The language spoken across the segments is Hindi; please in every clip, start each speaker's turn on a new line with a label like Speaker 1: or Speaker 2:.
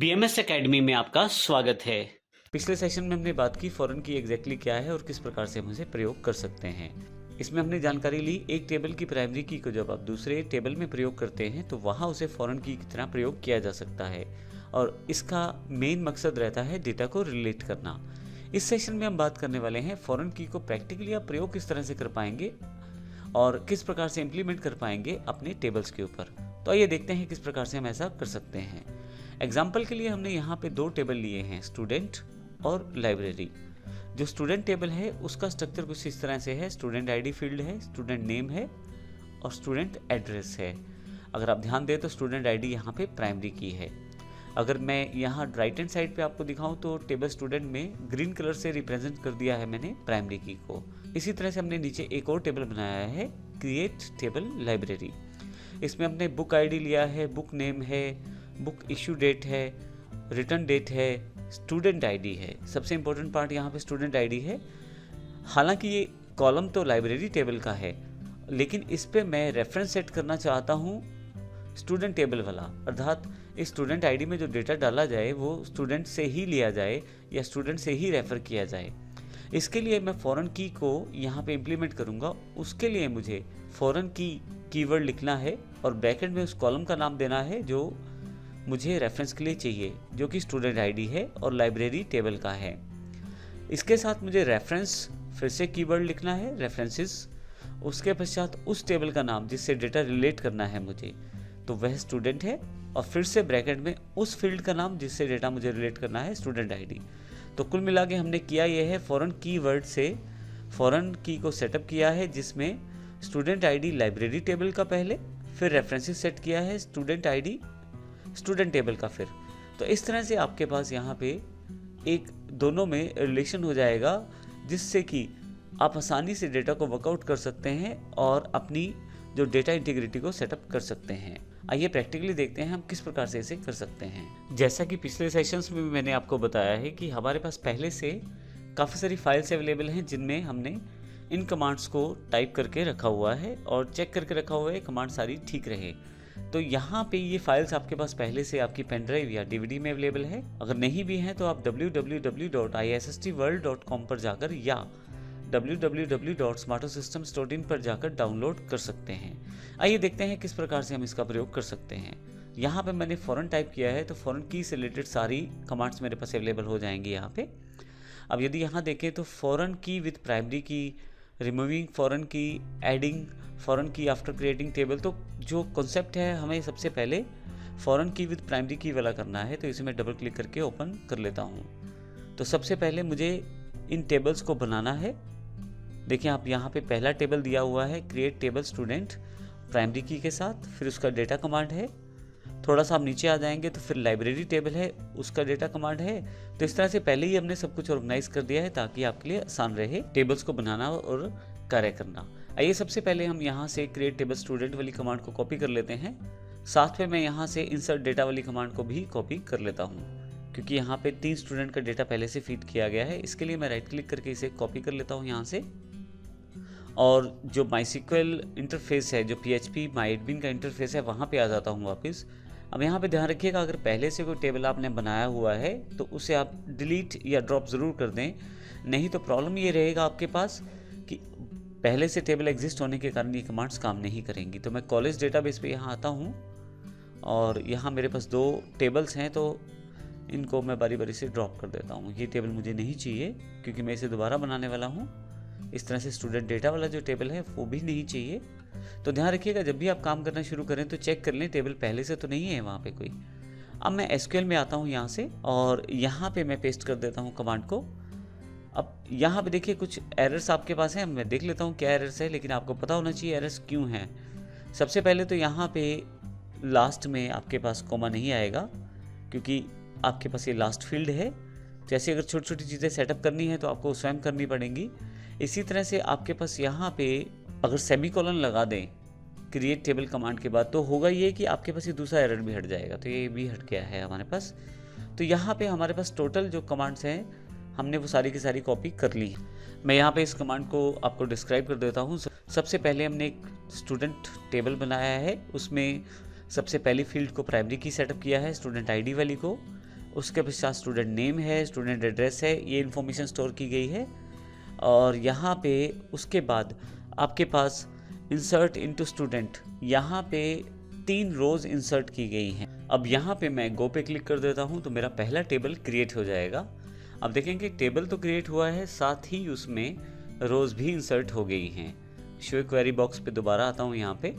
Speaker 1: BMS एकेडमी में आपका स्वागत है।
Speaker 2: पिछले सेशन में हमने बात की फॉरेन की एग्जैक्टली क्या है और किस प्रकार से हम उसे प्रयोग कर सकते हैं। इसमें हमने जानकारी ली एक टेबल की प्राइमरी की को जब आप दूसरे टेबल में प्रयोग करते हैं तो वहाँ उसे फॉरेन की तरह प्रयोग किया जा सकता है और इसका मेन मकसद रहता है डेटा को रिलेट करना। इस सेशन में हम बात करने वाले हैं फॉरेन की को प्रैक्टिकली आप प्रयोग किस तरह से कर पाएंगे और किस प्रकार से इम्प्लीमेंट कर पाएंगे अपने टेबल्स के ऊपर। तो आइए देखते हैं किस प्रकार से हम ऐसा कर सकते हैं। एग्जाम्पल के लिए हमने यहाँ पे दो टेबल लिए हैं, स्टूडेंट और लाइब्रेरी। जो स्टूडेंट टेबल है उसका स्ट्रक्चर कुछ इस तरह से है, स्टूडेंट आईडी फील्ड है, स्टूडेंट नेम है और स्टूडेंट एड्रेस है। अगर आप ध्यान दें तो स्टूडेंट आईडी यहाँ पे प्राइमरी की है। अगर मैं यहाँ राइट हैंड साइड पे आपको दिखाऊं तो टेबल स्टूडेंट में ग्रीन कलर से रिप्रेजेंट कर दिया है मैंने प्राइमरी की को। इसी तरह से हमने नीचे एक और टेबल बनाया है, क्रिएट टेबल लाइब्रेरी। इसमें हमने बुक आईडी लिया है, बुक नेम है, बुक इशू डेट है, रिटर्न डेट है, स्टूडेंट आईडी है। सबसे इंपॉर्टेंट पार्ट यहाँ पे स्टूडेंट आईडी है। हालांकि ये कॉलम तो लाइब्रेरी टेबल का है, लेकिन इस पे मैं रेफरेंस सेट करना चाहता हूँ स्टूडेंट टेबल वाला, अर्थात इस स्टूडेंट आईडी में जो डेटा डाला जाए वो स्टूडेंट से ही लिया जाए या स्टूडेंट से ही रेफर किया जाए। इसके लिए मैं फॉरेन की को यहाँ पे इम्प्लीमेंट करूँगा। उसके लिए मुझे फॉरेन की कीवर्ड लिखना है और ब्रैकेट में उस कॉलम का नाम देना है जो मुझे रेफरेंस के लिए चाहिए, जो कि स्टूडेंट आईडी है और लाइब्रेरी टेबल का है। इसके साथ मुझे रेफरेंस फिर से कीवर्ड लिखना है, रेफरेंसेस। उसके पश्चात उस टेबल का नाम जिससे डेटा रिलेट करना है मुझे, तो वह स्टूडेंट है और फिर से ब्रैकेट में उस फील्ड का नाम जिससे डेटा मुझे रिलेट करना है, स्टूडेंट आईडी। तो कुल मिला के हमने किया यह है, फॉरेन कीवर्ड से फॉरेन की को सेटअप किया है जिसमें स्टूडेंट आईडी लाइब्रेरी टेबल का पहले, फिर रेफरेंसेस सेट किया है स्टूडेंट आईडी स्टूडेंट टेबल का फिर। तो इस तरह से आपके पास यहाँ पे एक दोनों में रिलेशन हो जाएगा जिससे कि आप आसानी से डेटा को वर्कआउट कर सकते हैं और अपनी जो डेटा इंटीग्रिटी को सेटअप कर सकते हैं। आइए प्रैक्टिकली देखते हैं हम किस प्रकार से इसे कर सकते हैं। जैसा कि पिछले सेशंस में भी मैंने आपको बताया है कि हमारे पास पहले से काफ़ी सारी फाइल्स अवेलेबल हैं जिनमें हमने इन कमांड्स को टाइप करके रखा हुआ है और चेक करके रखा हुआ है कमांड सारी ठीक रहे। तो यहाँ पे ये फाइल्स आपके पास पहले से आपकी पेन ड्राइव या डीवीडी में अवेलेबल है। अगर नहीं भी हैं तो आप www.issstworld.com पर जाकर या www.smartosystems.in पर जाकर डाउनलोड कर सकते हैं। आइए देखते हैं किस प्रकार से हम इसका प्रयोग कर सकते हैं। यहाँ पे मैंने फॉरेन टाइप किया है तो फॉरेन की से रिलेटेड सारी कमांड्स मेरे पास अवेलेबल हो जाएंगी यहाँ पे। अब यदि यहाँ देखें तो फॉरेन की विद प्राइमरी की, रिमूविंग फॉरेन की, एडिंग फॉरेन की आफ्टर क्रिएटिंग टेबल। तो जो कॉन्सेप्ट है हमें सबसे पहले फॉरेन की विद प्राइमरी की वाला करना है, तो इसे मैं डबल क्लिक करके ओपन कर लेता हूँ। तो सबसे पहले मुझे इन टेबल्स को बनाना है। देखिए आप यहाँ पे पहला टेबल दिया हुआ है, क्रिएट टेबल स्टूडेंट प्राइमरी की के साथ, फिर उसका डेटा कमांड है। थोड़ा सा आप नीचे आ जाएंगे तो फिर लाइब्रेरी टेबल है, उसका डेटा कमांड है। तो इस तरह से पहले ही हमने सब कुछ ऑर्गेनाइज कर दिया है ताकि आपके लिए आसान रहे टेबल्स को बनाना और कार्य करना। आइए सबसे पहले हम यहाँ से क्रिएट टेबल स्टूडेंट वाली कमांड को कॉपी कर लेते हैं। साथ में मैं यहाँ से इंसर्ट डेटा वाली कमांड को भी कॉपी कर लेता हूँ क्योंकि यहाँ पे 3 स्टूडेंट का डेटा पहले से फीड किया गया है। इसके लिए मैं राइट क्लिक करके इसे कॉपी कर लेता हूँ यहाँ से, और जो MySQL इंटरफेस है, जो PHP MyAdmin का इंटरफेस है, वहाँ पे आ जाता हूँ वापस। अब यहाँ पे ध्यान रखिएगा, अगर पहले से कोई टेबल आपने बनाया हुआ है तो उसे आप डिलीट या ड्रॉप ज़रूर कर दें, नहीं तो प्रॉब्लम ये रहेगा आपके पास कि पहले से टेबल एग्जिस्ट होने के कारण ये कमांड्स काम नहीं करेंगी। तो मैं कॉलेज डेटाबेस पे यहाँ आता हूँ और यहाँ मेरे पास 2 टेबल्स हैं, तो इनको मैं बारी बारी से ड्रॉप कर देता हूँ। ये टेबल मुझे नहीं चाहिए क्योंकि मैं इसे दोबारा बनाने वाला हूँ। इस तरह से स्टूडेंट डेटा वाला जो टेबल है वो भी नहीं चाहिए। तो ध्यान रखिएगा जब भी आप काम करना शुरू करें तो चेक कर लें टेबल पहले से तो नहीं है वहाँ पे कोई। अब मैं SQL में आता हूँ यहाँ से और यहाँ पे मैं पेस्ट कर देता हूँ कमांड को। अब यहाँ पे देखिए कुछ एरर्स आपके पास हैं, मैं देख लेता हूँ क्या एरर्स है, लेकिन आपको पता होना चाहिए एरर्स क्यों हैं। सबसे पहले तो यहाँ पे लास्ट में आपके पास कॉमा नहीं आएगा क्योंकि आपके पास ये लास्ट फील्ड है। जैसे अगर छोटी छोटी चीज़ें सेटअप करनी है तो आपको स्वयं करनी पड़ेंगी। इसी तरह से आपके पास यहाँ पे अगर सेमीकोलन लगा दें क्रिएट टेबल कमांड के बाद तो होगा ये कि आपके पास ये दूसरा एरर भी हट जाएगा। तो ये भी हट गया है हमारे पास। तो यहाँ पे हमारे पास टोटल जो कमांड्स हैं हमने वो सारी की सारी कॉपी कर ली। मैं यहाँ पे इस कमांड को आपको डिस्क्राइब कर देता हूँ। सबसे पहले हमने एक स्टूडेंट टेबल बनाया है, उसमें सबसे पहली फील्ड को प्राइमरी की सेटअप किया है, स्टूडेंट आईडी वाली को। उसके पश्चात स्टूडेंट नेम है, स्टूडेंट एड्रेस है, ये इन्फॉर्मेशन स्टोर की गई है। और यहाँ पे उसके बाद आपके पास इंसर्ट इनटू स्टूडेंट, यहाँ पे 3 रोज इंसर्ट की गई हैं। अब यहाँ पे मैं गो पे क्लिक कर देता हूँ तो मेरा पहला टेबल क्रिएट हो जाएगा। अब देखेंगे टेबल तो क्रिएट हुआ है, साथ ही उसमें रोज भी इंसर्ट हो गई हैं। शो क्वेरी बॉक्स पे दोबारा आता हूँ यहाँ पे,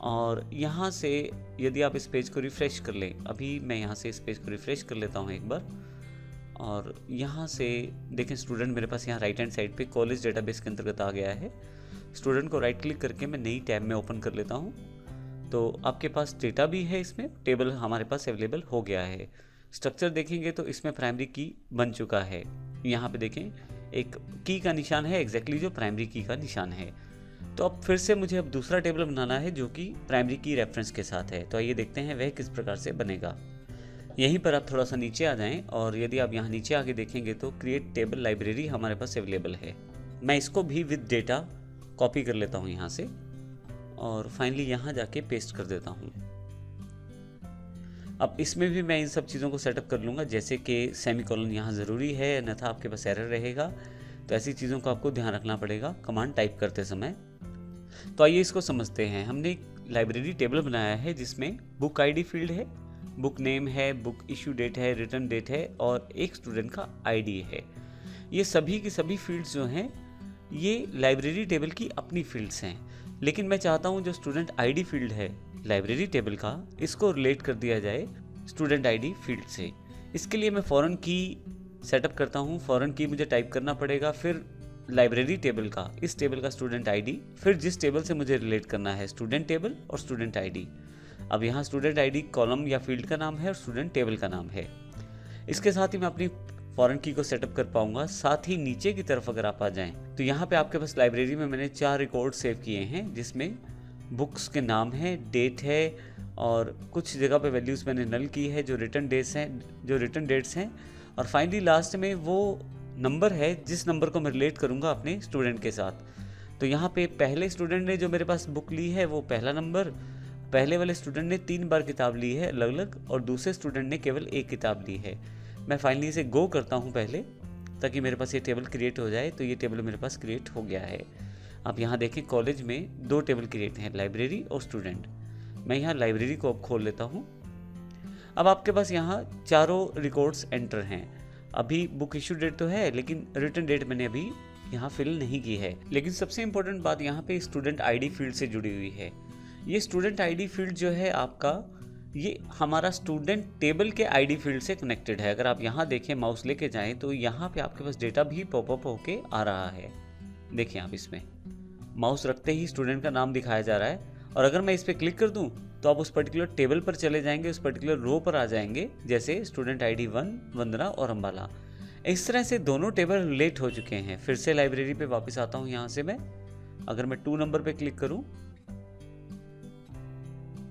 Speaker 2: और यहाँ से यदि आप इस पेज को रिफ़्रेश कर लें, अभी मैं यहाँ से इस पेज को रिफ़्रेश कर लेता हूँ एक बार, और यहाँ से देखें स्टूडेंट मेरे पास यहाँ राइट हैंड साइड पे कॉलेज डेटाबेस के अंतर्गत आ गया है। स्टूडेंट को राइट क्लिक करके मैं नई टैब में ओपन कर लेता हूँ, तो आपके पास डेटा भी है, इसमें टेबल हमारे पास अवेलेबल हो गया है। स्ट्रक्चर देखेंगे तो इसमें प्राइमरी की बन चुका है। यहाँ पे देखें एक की का निशान है, एग्जैक्टली जो प्राइमरी की का निशान है। तो अब फिर से मुझे अब दूसरा टेबल बनाना है जो कि प्राइमरी की रेफरेंस के साथ है। तो आइए देखते हैं वह किस प्रकार से बनेगा। यहीं पर आप थोड़ा सा नीचे आ जाएं, और यदि आप यहाँ नीचे आके देखेंगे तो क्रिएट टेबल लाइब्रेरी हमारे पास अवेलेबल है। मैं इसको भी विद डेटा कॉपी कर लेता हूँ यहाँ से, और फाइनली यहाँ जाके पेस्ट कर देता हूँ। अब इसमें भी मैं इन सब चीज़ों को सेटअप कर लूँगा, जैसे कि सेमीकोलन यहाँ ज़रूरी है, अन्यथा आपके पास एरर रहेगा। तो ऐसी चीज़ों को आपको ध्यान रखना पड़ेगा कमांड टाइप करते समय। तो आइए इसको समझते हैं। हमने एक लाइब्रेरी टेबल बनाया है जिसमें बुक आईडी फील्ड है, बुक नेम है, बुक इशू डेट है, रिटर्न डेट है, और एक स्टूडेंट का आईडी है। ये सभी की सभी फील्ड्स जो हैं ये लाइब्रेरी टेबल की अपनी फील्ड्स हैं, लेकिन मैं चाहता हूँ जो स्टूडेंट आईडी फील्ड है लाइब्रेरी टेबल का, इसको रिलेट कर दिया जाए स्टूडेंट आईडी फील्ड से। इसके लिए मैं फॉरेन की सेटअप करता हूँ। फॉरेन की मुझे टाइप करना पड़ेगा, फिर लाइब्रेरी टेबल का, इस टेबल का स्टूडेंट आईडी, फिर जिस टेबल से मुझे रिलेट करना है स्टूडेंट टेबल और स्टूडेंट आईडी। अब यहाँ स्टूडेंट आईडी कॉलम या फील्ड का नाम है और स्टूडेंट टेबल का नाम है। इसके साथ ही मैं अपनी फॉरेन की को सेटअप कर पाऊंगा। साथ ही नीचे की तरफ अगर आप आ जाएं तो यहाँ पे आपके पास लाइब्रेरी में मैंने 4 रिकॉर्ड सेव किए हैं, जिसमें बुक्स के नाम है, डेट है, और कुछ जगह पे वैल्यूज़ मैंने नल की है जो रिटर्न डेट्स हैं, और फाइनली लास्ट में वो नंबर है जिस नंबर को मैं रिलेट करूँगा अपने स्टूडेंट के साथ। तो यहाँ पे पहले स्टूडेंट ने जो मेरे पास बुक ली है वो पहला नंबर, पहले वाले स्टूडेंट ने 3 बार किताब ली है अलग अलग, और दूसरे स्टूडेंट ने केवल 1 किताब ली है। मैं फाइनली इसे गो करता हूँ पहले, ताकि मेरे पास ये टेबल क्रिएट हो जाए। तो ये टेबल मेरे पास क्रिएट हो गया है। आप यहाँ देखें कॉलेज में 2 टेबल क्रिएट हैं, लाइब्रेरी और स्टूडेंट। मैं यहाँ लाइब्रेरी को अब खोल लेता हूँ। अब आपके पास यहाँ चारों रिकॉर्ड्स एंटर हैं। अभी बुक इशू डेट तो है, लेकिन रिटर्न डेट मैंने अभी यहाँ फिल नहीं की है। लेकिन सबसे इंपॉर्टेंट बात यहाँ पे स्टूडेंट आईडी फील्ड से जुड़ी हुई है। ये स्टूडेंट आईडी फील्ड जो है आपका, ये हमारा स्टूडेंट टेबल के आईडी फील्ड से कनेक्टेड है। अगर आप यहाँ देखें, माउस लेके जाएं तो यहाँ पे आपके पास डेटा भी पॉपअप होके आ रहा है। देखिए आप इसमें माउस रखते ही स्टूडेंट का नाम दिखाया जा रहा है, और अगर मैं इस पर क्लिक कर दूं तो आप उस पर्टिकुलर टेबल पर चले जाएंगे, उस पर्टिकुलर रो पर आ जाएंगे, जैसे स्टूडेंट आईडी 1 वंदना और अंबाला। इस तरह से दोनों टेबल रिलेट हो चुके हैं। फिर से लाइब्रेरी पे वापस आता हूँ। यहाँ से मैं अगर मैं 2 नंबर पे क्लिक करूँ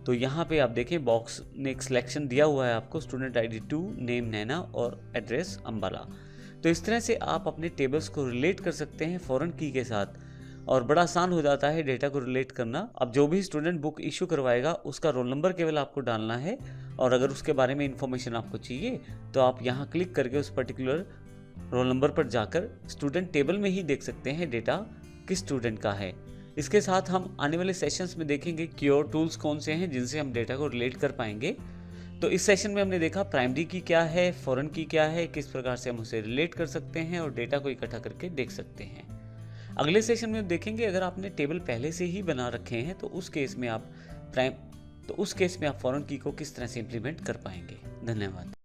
Speaker 2: तो यहाँ पे आप देखें बॉक्स ने एक सिलेक्शन दिया हुआ है आपको, स्टूडेंट आईडी 2, नेम नैना और एड्रेस अंबाला। तो इस तरह से आप अपने टेबल्स को रिलेट कर सकते हैं फॉरेन की के साथ, और बड़ा आसान हो जाता है डेटा को रिलेट करना। अब जो भी स्टूडेंट बुक इशू करवाएगा उसका रोल नंबर केवल आपको डालना है, और अगर उसके बारे में इंफॉर्मेशन आपको चाहिए तो आप यहाँ क्लिक करके उस पर्टिकुलर रोल नंबर पर जाकर स्टूडेंट टेबल में ही देख सकते हैं डेटा किस स्टूडेंट का है। इसके साथ हम आने वाले सेशंस में देखेंगे कि और टूल्स कौन से हैं जिनसे हम डेटा को रिलेट कर पाएंगे। तो इस सेशन में हमने देखा प्राइमरी की क्या है, फॉरेन की क्या है, किस प्रकार से हम उसे रिलेट कर सकते हैं और डेटा को इकट्ठा करके देख सकते हैं। अगले सेशन में देखेंगे अगर आपने टेबल पहले से ही बना रखे हैं तो उस केस में आप फॉरेन की को किस तरह से इंप्लीमेंट कर पाएंगे। धन्यवाद।